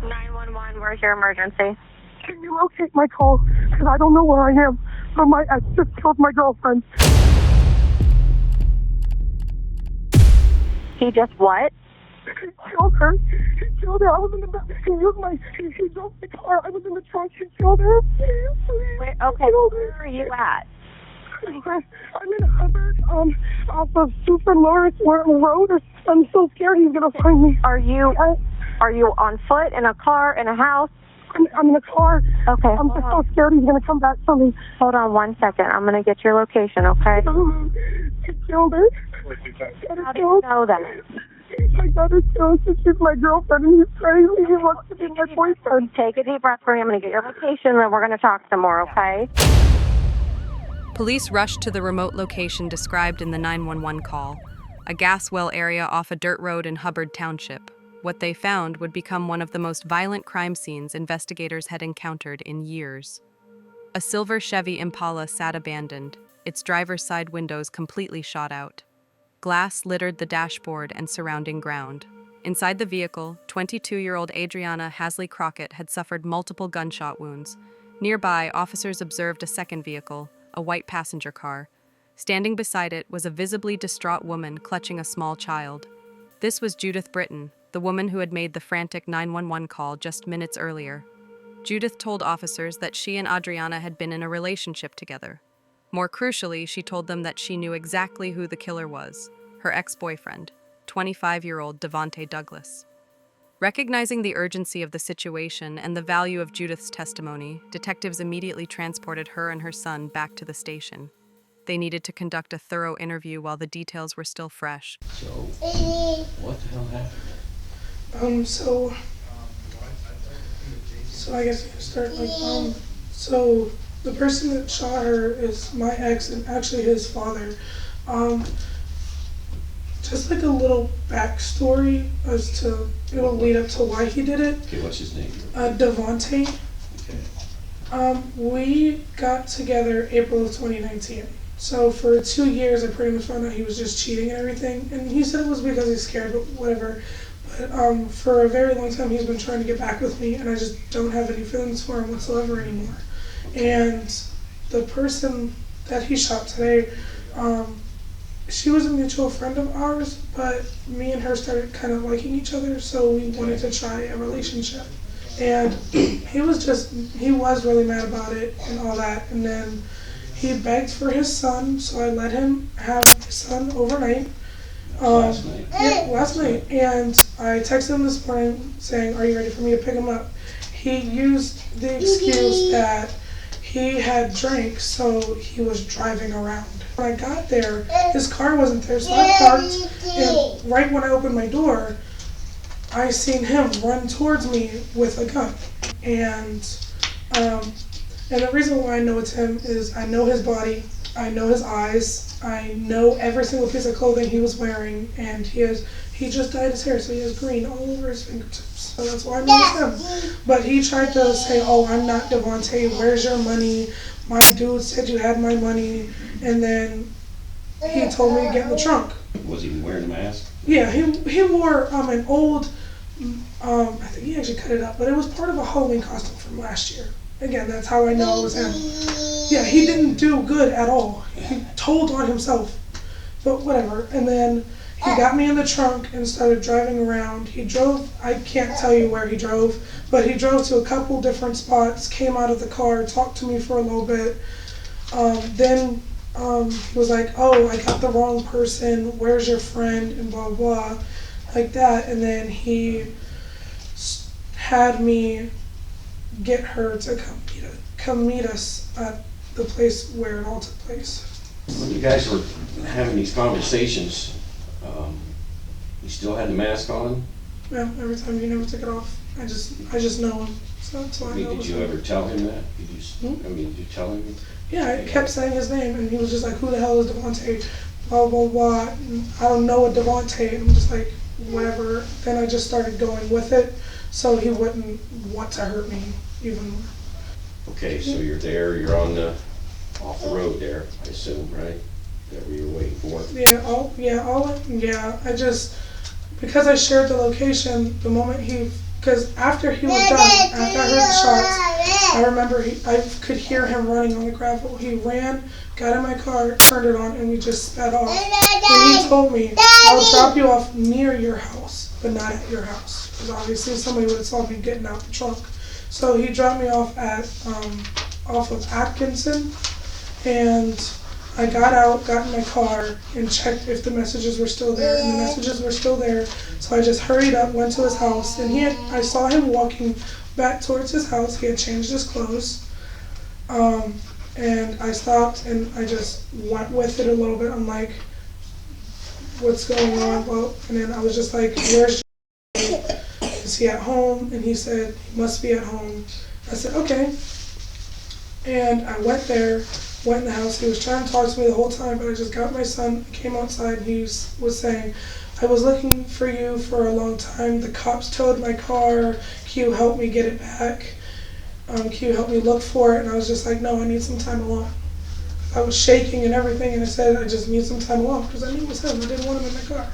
911, where's your emergency? Can you locate my call? Because I don't know where I am. But my ex just killed my girlfriend. He just what? He killed her. He killed her. I was in the back. He drove my car. I was in the trunk. He killed her. Wait, okay, where are you at? I'm in Hubbard, off of Super Lawrence Road. I'm so scared he's gonna find me. Are you on foot, in a car, in a house? I'm in a car. Okay. I'm just so scared he's gonna come back for me. Hold on 1 second. I'm gonna get your location, okay? He killed her. How do you know that? I got her killed. She's my girlfriend, and he's crazy. He wants to be my boyfriend. Take a deep breath for me. I'm gonna get your location, and then we're gonna talk some more, okay? Police rushed to the remote location described in the 911 call, a gas well area off a dirt road in Hubbard Township. What they found would become one of the most violent crime scenes investigators had encountered in years. A silver Chevy Impala sat abandoned, its driver's side windows completely shot out. Glass littered the dashboard and surrounding ground. Inside the vehicle, 22-year-old Adreionna Hasley-Crockett had suffered multiple gunshot wounds. Nearby, officers observed a second vehicle, a white passenger car. Standing beside it was a visibly distraught woman clutching a small child. This was Judith Britton, the woman who had made the frantic 911 call just minutes earlier. Judith told officers that she and Adreionna had been in a relationship together. More crucially, she told them that she knew exactly who the killer was, her ex-boyfriend, 25-year-old Devonte Douglas. Recognizing the urgency of the situation and the value of Judith's testimony, detectives immediately transported her and her son back to the station. They needed to conduct a thorough interview while the details were still fresh. So, what the hell happened? So I guess I can start, so the person that shot her is my ex and actually his father. Just like a little backstory as to, it'll lead up to why he did it. Okay, what's his name? Devonte. Okay. We got together April of 2019. So for 2 years, I pretty much found out he was just cheating and everything. And he said it was because he's scared, but whatever. But for a very long time, he's been trying to get back with me, and I just don't have any feelings for him whatsoever anymore. And the person that he shot today, she was a mutual friend of ours, but me and her started kind of liking each other, so we wanted to try a relationship. And he was really mad about it and all that. And then he begged for his son, so I let him have his son overnight. Last night? Yeah, last night. And I texted him this morning saying, "Are you ready for me to pick him up?" He used the excuse that he had drank, so he was driving around. When I got there, his car wasn't there, so I parked, and right when I opened my door, I seen him run towards me with a gun. And the reason why I know it's him is I know his body, I know his eyes, I know every single piece of clothing he was wearing, and he just dyed his hair, so he has green all over his fingertips. So that's why I know it's him. But he tried to say, "Oh, I'm not Devonte, where's your money? My dude said you had my money." And then he told me to get in the trunk. Was he wearing a mask? Yeah, he wore an old, I think he actually cut it up, but it was part of a Halloween costume from last year. Again, that's how I know it was him. Yeah, he didn't do good at all. He told on himself, but whatever. And then he got me in the trunk and started driving around. He drove, I can't tell you where he drove, but he drove to a couple different spots, came out of the car, talked to me for a little bit. Then he was like, "Oh, I got the wrong person, where's your friend," and blah, blah, like that. And then he had me get her to come meet us at the place where it all took place. When you guys were having these conversations, you still had the mask on? Yeah, every time. He never took it off. I just know him, so that's why I know. Did you ever tell him that? Did you tell him? Yeah, I kept saying his name, and he was just like, "Who the hell is Devonte? Blah, blah, blah. And I don't know a Devonte." And I'm just like, whatever. Then I just started going with it, so he wouldn't want to hurt me even more. Okay, so you're there, you're off the road there, I assume, right? That we were waiting for? because I shared the location, the moment because after he was done, after I heard the shots, I remember I could hear him running on the gravel. He ran, got in my car, turned it on, and we just sped off. And he told me, I'll drop you off near your house, but not at your house. Because obviously somebody would have saw me getting out the trunk. So he dropped me off at off of Atkinson, and I got out, got in my car, and checked if the messages were still there, and the messages were still there. So I just hurried up, went to his house, and I saw him walking back towards his house. He had changed his clothes, and I stopped, and I just went with it a little bit. I'm like, what's going on? Well, and then I was just like, where's is he at home? And he said, he must be at home. I said, okay. And I went there, went in the house. He was trying to talk to me the whole time, but I just got my son, came outside, and he was saying, I was looking for you for a long time. The cops towed my car. Can you help me get it back? Can you help me look for it? And I was just like, no, I need some time alone. I was shaking and everything, and I said, I just need some time alone, because I knew it was him. I didn't want him in my car.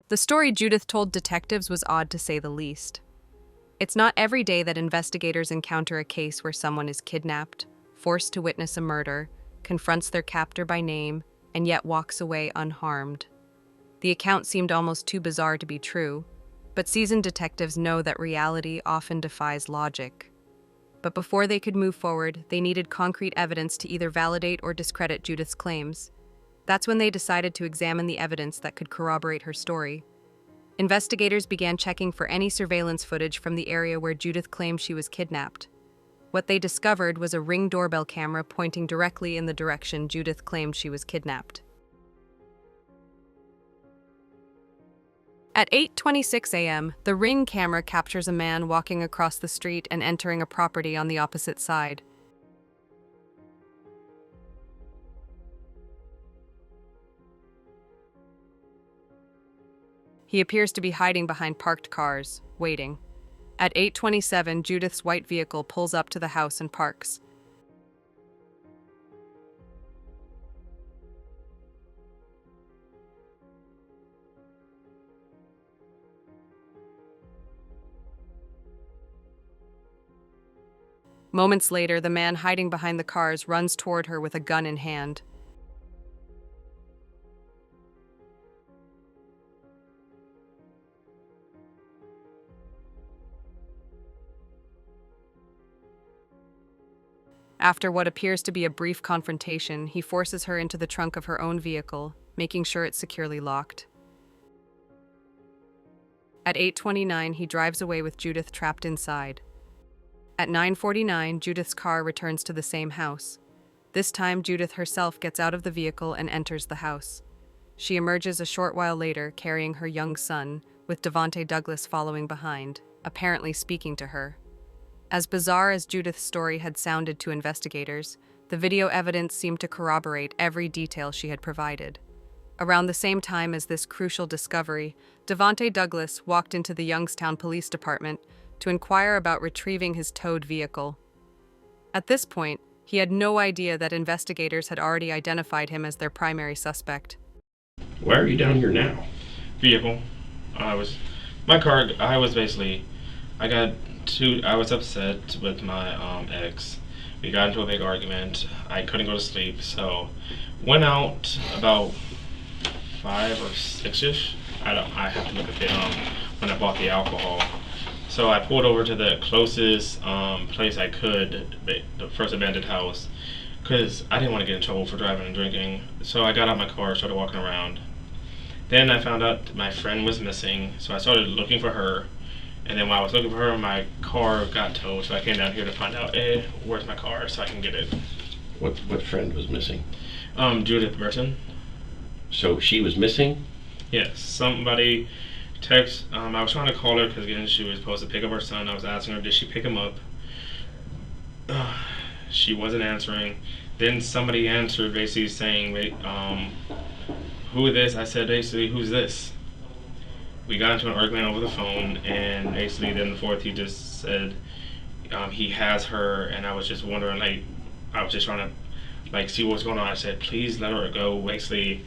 The story Judith told detectives was odd to say the least. It's not every day that investigators encounter a case where someone is kidnapped, forced to witness a murder, confronts their captor by name, and yet walks away unharmed. The account seemed almost too bizarre to be true, but seasoned detectives know that reality often defies logic. But before they could move forward, they needed concrete evidence to either validate or discredit Judith's claims. That's when they decided to examine the evidence that could corroborate her story. Investigators began checking for any surveillance footage from the area where Judith claimed she was kidnapped. What they discovered was a Ring doorbell camera pointing directly in the direction Judith claimed she was kidnapped. At 8:26 a.m., the Ring camera captures a man walking across the street and entering a property on the opposite side. He appears to be hiding behind parked cars, waiting. At 8:27, Judith's white vehicle pulls up to the house and parks. Moments later, the man hiding behind the cars runs toward her with a gun in hand. After what appears to be a brief confrontation, he forces her into the trunk of her own vehicle, making sure it's securely locked. At 8:29, he drives away with Judith trapped inside. At 9:49, Judith's car returns to the same house. This time, Judith herself gets out of the vehicle and enters the house. She emerges a short while later, carrying her young son, with Devonte Douglas following behind, apparently speaking to her. As bizarre as Judith's story had sounded to investigators, the video evidence seemed to corroborate every detail she had provided. Around the same time as this crucial discovery, Devonte Douglas walked into the Youngstown Police Department to inquire about retrieving his towed vehicle. At this point, he had no idea that investigators had already identified him as their primary suspect. Why are you down here now? Vehicle. I was upset with my ex. We got into a big argument. I couldn't go to sleep, so went out about 5 or 6ish. I have to look at the when I bought the alcohol. So I pulled over to the closest place I could, the first abandoned house, because I didn't want to get in trouble for driving and drinking. So I got out my car, started walking around. Then I found out my friend was missing, so I started looking for her. And then while I was looking for her, my car got towed, so I came down here to find out, where's my car, so I can get it. What friend was missing? Judith Britton. So she was missing? Yes, somebody text. I was trying to call her because again she was supposed to pick up her son. I was asking her, did she pick him up? She wasn't answering. Then somebody answered, basically saying, "Who is this?" I said, basically, "Who's this?" We got into an argument over the phone, and basically then the fourth he just said he has her, and I was just wondering, I was just trying to see what's going on. I said, please let her go. Basically,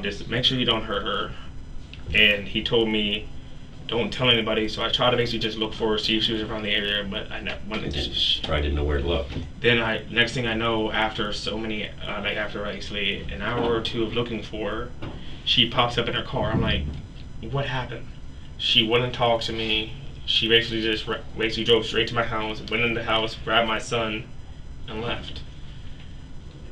just make sure you don't hurt her. and he told me, don't tell anybody. So I tried to basically just look for her, see if she was around the area, but I wanted to. Probably didn't know where to look. Then next thing I know, after so many, after basically an hour or two of looking for her, she pops up in her car. I'm like, what happened? She wouldn't talk to me. She basically just drove straight to my house, went in the house, grabbed my son, and left.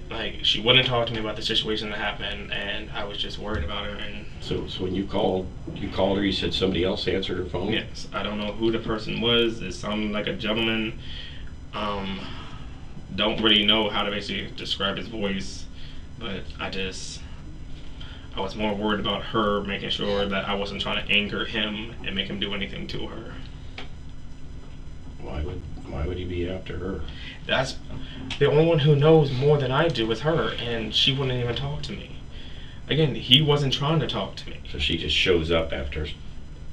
Like, she wouldn't talk to me about the situation that happened, and I was just worried about her. And So when you called her, you said somebody else answered her phone? yes, I don't know who the person was. It sounded like a gentleman. Don't really know how to basically describe his voice, but I was more worried about her, making sure that I wasn't trying to anger him and make him do anything to her. Why would he be after her? That's the only one who knows more than I do is her, and she wouldn't even talk to me. Again, he wasn't trying to talk to me. So she just shows up after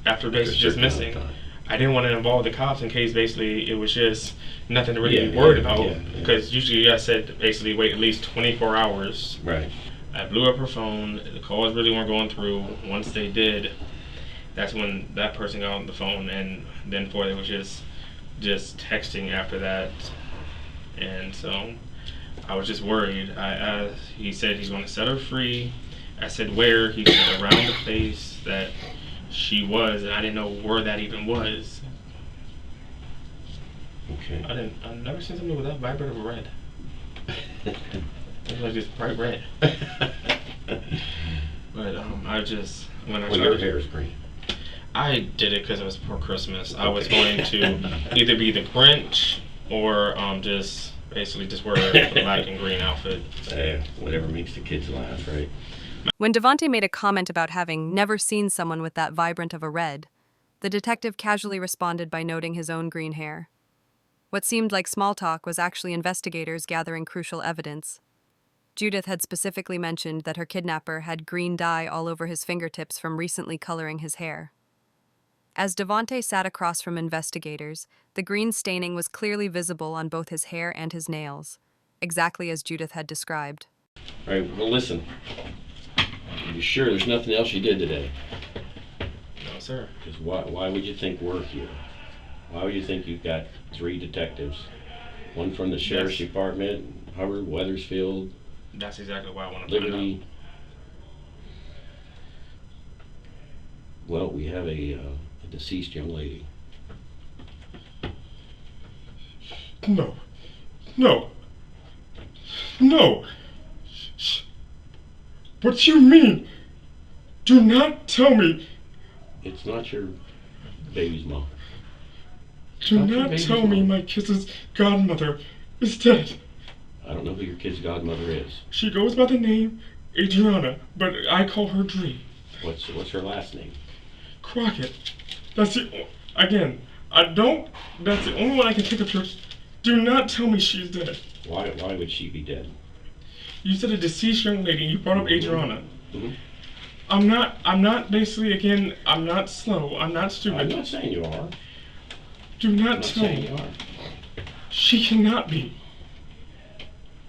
Basically just missing. Time. I didn't want to involve the cops in case basically it was just nothing to really be worried about. Because usually I said basically wait at least 24 hours. Right. I blew up her phone. The calls really weren't going through. Once they did, that's when that person got on the phone, and then it was just texting after that. And so I was just worried. He said he's going to set her free. I said where? He said around the place that she was, and I didn't know where that even was. Okay. I've never seen somebody with that vibrant of red. It was just bright red. But Your hair is green. I did it because it was for Christmas. I was going to either be the Grinch or just basically just wear a black and green outfit. Whatever makes the kids laugh, right? When Devonte made a comment about having never seen someone with that vibrant of a red, the detective casually responded by noting his own green hair. What seemed like small talk was actually investigators gathering crucial evidence. Judith had specifically mentioned that her kidnapper had green dye all over his fingertips from recently coloring his hair. As Devonte sat across from investigators, the green staining was clearly visible on both his hair and his nails, exactly as Judith had described. All right, well, listen. Are you sure there's nothing else you did today? No, sir. Because why would you think we're here? Why would you think you've got 3 detectives? One from the Sheriff's Department, Hubbard, Weathersfield, That's exactly why I want to find Liberty. Well, we have a deceased young lady. out. No. What do you mean? Do not tell me. It's not your baby's mom. Do not tell me my kid's godmother is dead. I don't know who your kid's godmother is. She goes by the name Adreionna, but I call her Dree. What's her last name? Crockett. That's the only one I can think of. Do not tell me she's dead. Why would she be dead? You said a deceased young lady. You brought up Adreionna. Mm-hmm. I'm not basically, again, I'm not slow. I'm not stupid. I'm not saying you are. Do not tell saying me. you are. She cannot be.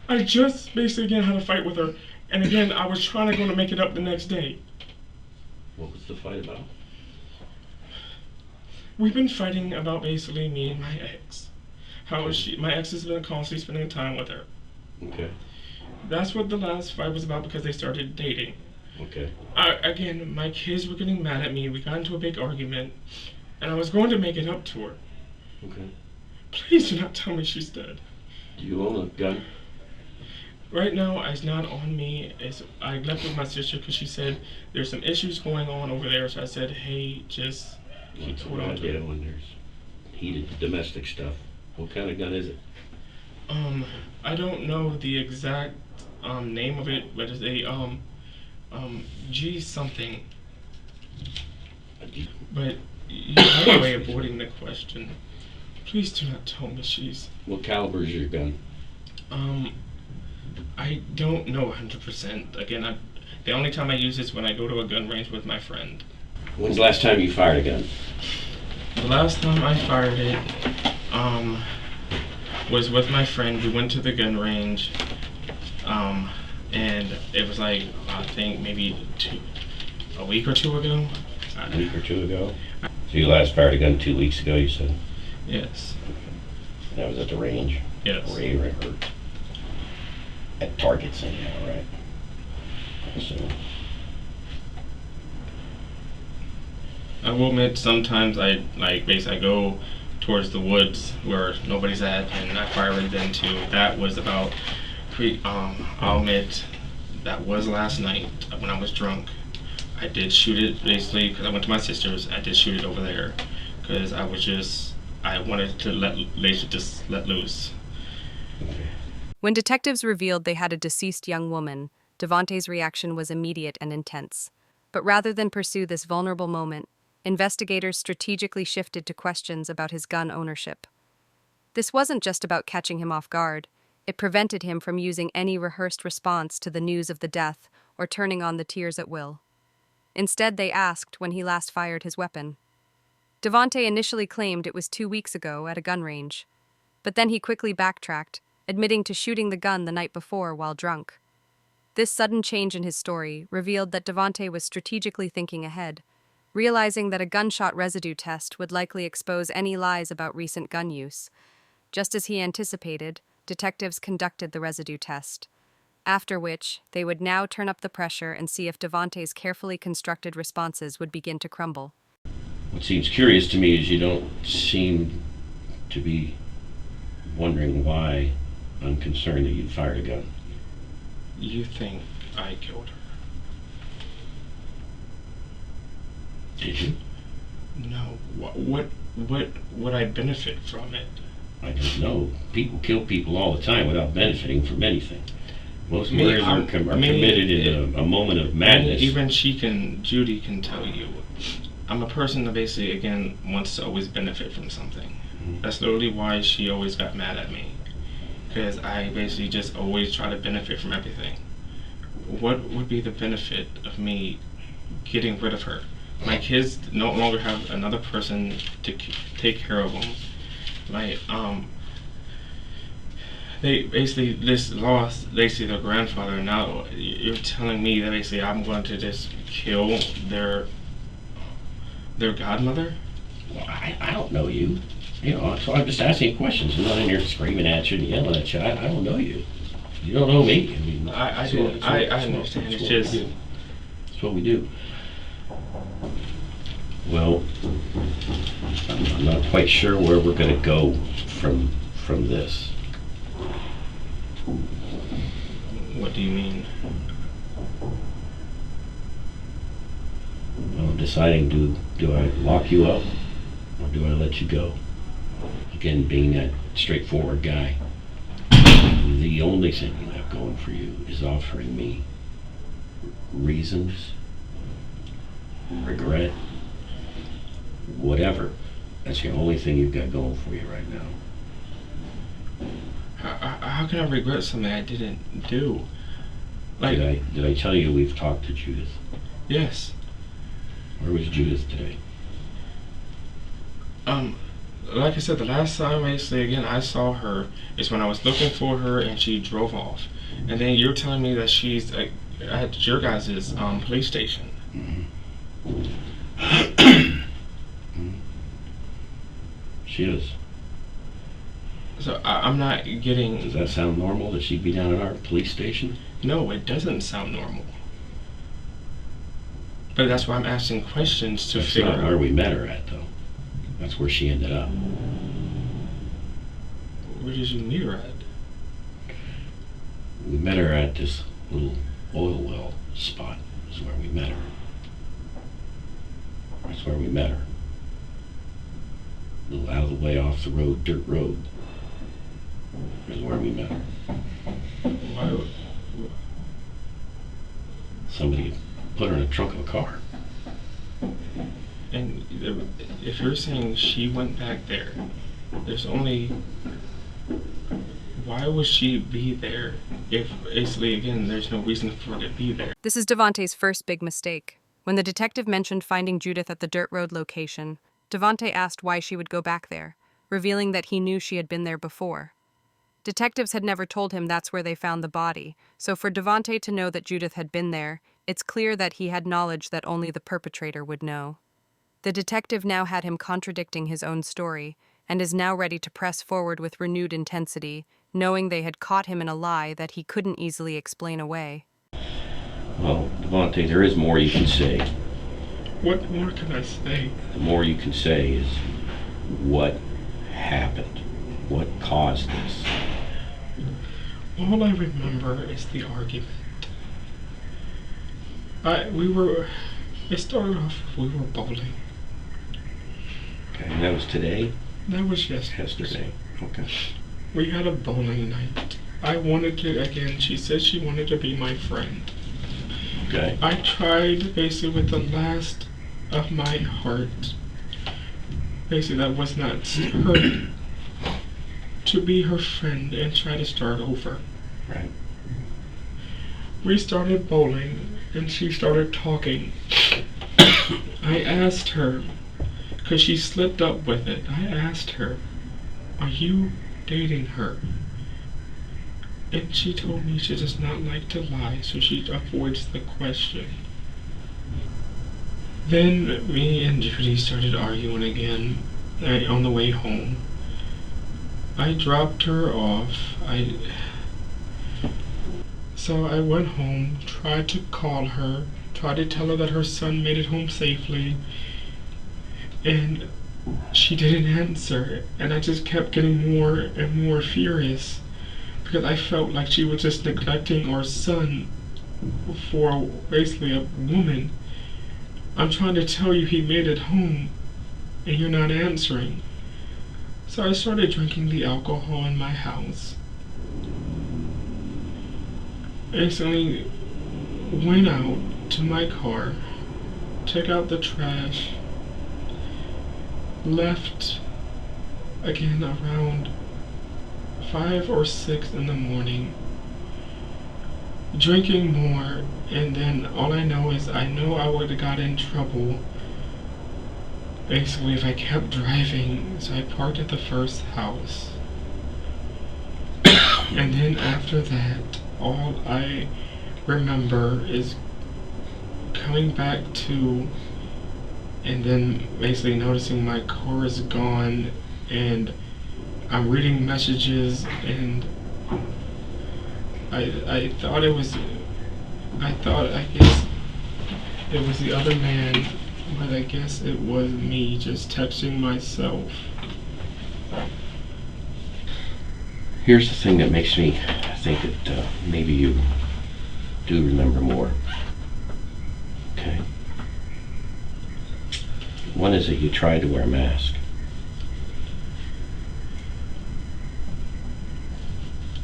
I just basically again had a fight with her, and again I was trying to go to make it up the next day. What was the fight about? We've been fighting about basically me and my ex. My ex has been constantly spending time with her. Okay. That's what the last fight was about because they started dating. Okay. Again, my kids were getting mad at me. We got into a big argument, and I was going to make it up to her. Okay. Please do not tell me she's dead. Do you own a gun? Right now, it's not on me. I left with my sister because she said there's some issues going on over there. So I said, hey, just keep hold on to it. When there's heated domestic stuff. What kind of gun is it? I don't know the exact name of it, but it's a G something. But you have a way of avoiding the question. Please do not tell me she's. What caliber is your gun? I don't know 100%. Again, the only time I use this when I go to a gun range with my friend. When's the last time you fired a gun? The last time I fired it, was with my friend. We went to the gun range, and it was like, I think maybe a week or two ago. A week or two ago? So you last fired a gun 2 weeks ago, you said? Yes. That was at the range? Yes. Where you were at targets anyhow, right? So, I will admit sometimes I go towards the woods where nobody's at and I fire it then too. That was about I'll admit that was last night when I was drunk. I did shoot it basically because I went to my sister's. I did shoot it over there because I wanted to let loose. When detectives revealed they had a deceased young woman, Devonte's reaction was immediate and intense. But rather than pursue this vulnerable moment, investigators strategically shifted to questions about his gun ownership. This wasn't just about catching him off guard. It prevented him from using any rehearsed response to the news of the death or turning on the tears at will. Instead, they asked when he last fired his weapon. Devonte initially claimed it was 2 weeks ago at a gun range, but then he quickly backtracked, admitting to shooting the gun the night before while drunk. This sudden change in his story revealed that Devonte was strategically thinking ahead, realizing that a gunshot residue test would likely expose any lies about recent gun use. Just as he anticipated, detectives conducted the residue test, after which they would now turn up the pressure and see if Devonte's carefully constructed responses would begin to crumble. what seems curious to me is you don't seem to be wondering why I'm concerned that you fired a gun. You think I killed her? Did you? No. What would I benefit from it? I don't know. People kill people all the time without benefiting from anything. Most murders are committed in a moment of madness. Even Judy can tell you. I'm a person that basically, again, wants to always benefit from something. Mm-hmm. That's literally why she always got mad at me. Because I basically just always try to benefit from everything. What would be the benefit of me getting rid of her? My kids no longer have another person to take care of them. They basically just lost basically their grandfather. Now you're telling me that basically I'm going to just kill their godmother? Well, I don't know you. You know, so I'm just asking questions. I'm not in here screaming at you and yelling at you. I don't know you. You don't know me. I mean, I understand. It's just that's what we do. Well, I'm not quite sure where we're going to go from this. What do you mean? Well, I'm deciding, do I lock you up or do I let you go? Again, being that straightforward guy, the only thing you have going for you is offering me reasons, regret, whatever. That's the only thing you've got going for you right now. How can I regret something I didn't do? Did I tell you we've talked to Judith? Yes. Where was Judith today? Like I said, the last time basically again I saw her is when I was looking for her and she drove off. And then you're telling me that she's at your guys' police station. Mm-hmm. She is. So I'm not getting... Does that sound normal that she'd be down at our police station? No, it doesn't sound normal. But that's why I'm asking questions to That's figure not out... where we met her at, though. That's where she ended up. Where did you meet her at? We met her at this little oil well spot. Is where we met her. That's where we met her. A little out of the way off the road, dirt road. Is where we met her. Why? Somebody put her in the trunk of a car. And if you're saying she went back there, there's only... Why would she be there if, basically, again, there's no reason for her to be there? This is Devonte's first big mistake. When the detective mentioned finding Judith at the dirt road location, Devonte asked why she would go back there, revealing that he knew she had been there before. Detectives had never told him that's where they found the body, so for Devonte to know that Judith had been there, It's clear that he had knowledge that only the perpetrator would know. The detective now had him contradicting his own story, and is now ready to press forward with renewed intensity, knowing they had caught him in a lie that he couldn't easily explain away. Well, Devonte, there is more you can say. What more can I say? The more you can say is what happened, what caused this. All I remember is the argument. It started off, we were bowling. Okay, and that was today? That was Yesterday. Okay. We had a bowling night. I wanted to, again, she said she wanted to be my friend. Okay. I tried basically with the last of my heart, basically that was not her, to be her friend and try to start over. Right. We started bowling and she started talking. I asked her, because she slipped up with it, I asked her, are you dating her? And she told me she does not like to lie, so she avoids the question. Then me and Judy started arguing again on the way home. I dropped her off. So I went home, tried to call her, tried to tell her that her son made it home safely, and she didn't answer. And I just kept getting more and more furious because I felt like she was just neglecting our son for basically a woman. I'm trying to tell you he made it home and you're not answering. So I started drinking the alcohol in my house. Instantly went out to my car, took out the trash, left again around 5 or 6 in the morning, drinking more, and then all I know is I know I would have got in trouble basically if I kept driving, so I parked at the first house. And then after that, all I remember is coming back to and then basically noticing my car is gone and I'm reading messages and I thought I guess it was the other man, but I guess it was me just texting myself. Here's the thing that makes me think that maybe you do remember more. Okay. One is that you tried to wear a mask.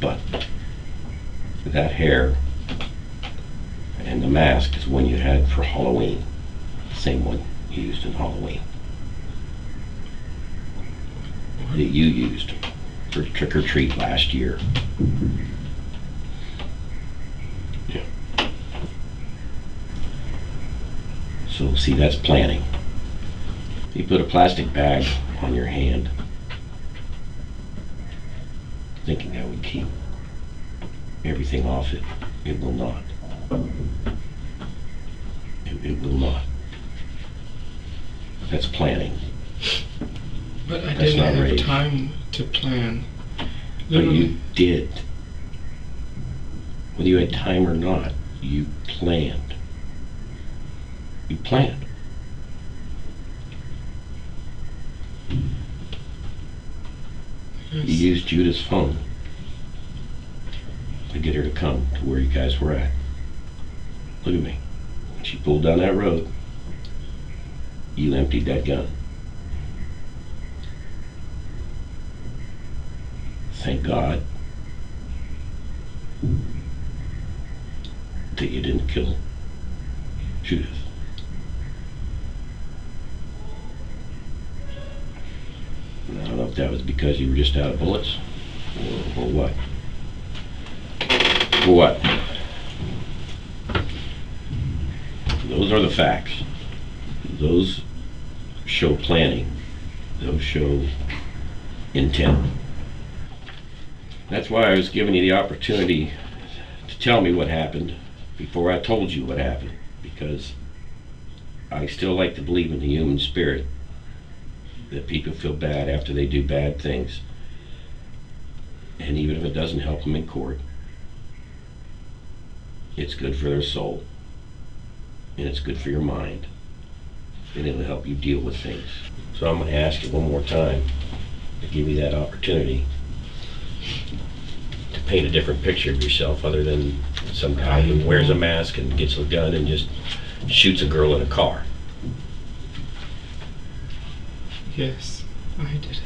But that hair and the mask is one you had for Halloween. Same one you used in Halloween. That you used for trick or treat last year. Yeah. So see, that's planning. You put a plastic bag on your hand, thinking that would keep everything off it. It will not. It will not. That's planning. But I That's didn't not have rage. time to plan. But you did. Whether you had time or not, you planned. You planned. You used Judith's phone to get her to come to where you guys were at. Look at me. When she pulled down that road, you emptied that gun. Thank God that you didn't kill Judith. I don't know if that was because you were just out of bullets or what. Or what? Those are the facts. Those show planning. Those show intent. That's why I was giving you the opportunity to tell me what happened before I told you what happened, because I still like to believe in the human spirit, that people feel bad after they do bad things. And even if it doesn't help them in court, it's good for their soul. And it's good for your mind. And it'll help you deal with things. So I'm going to ask you one more time to give you that opportunity to paint a different picture of yourself other than some guy who wears a mask and gets a gun and just shoots a girl in a car. Yes, I did it.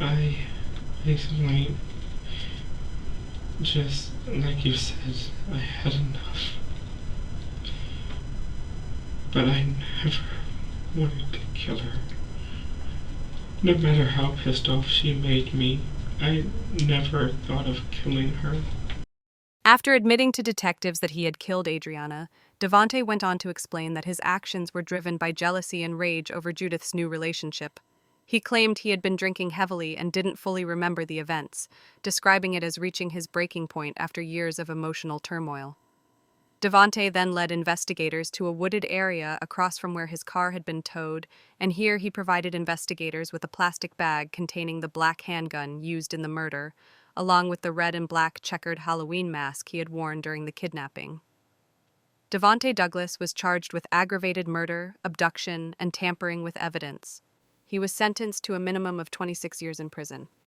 I recently, just like you said, I had enough. But I never wanted to kill her. No matter how pissed off she made me, I never thought of killing her. After admitting to detectives that he had killed Adreionna, Devonte went on to explain that his actions were driven by jealousy and rage over Judith's new relationship. He claimed he had been drinking heavily and didn't fully remember the events, describing it as reaching his breaking point after years of emotional turmoil. Devonte then led investigators to a wooded area across from where his car had been towed, and here he provided investigators with a plastic bag containing the black handgun used in the murder, along with the red and black checkered Halloween mask he had worn during the kidnapping. Devonte Douglas was charged with aggravated murder, abduction, and tampering with evidence. He was sentenced to a minimum of 26 years in prison.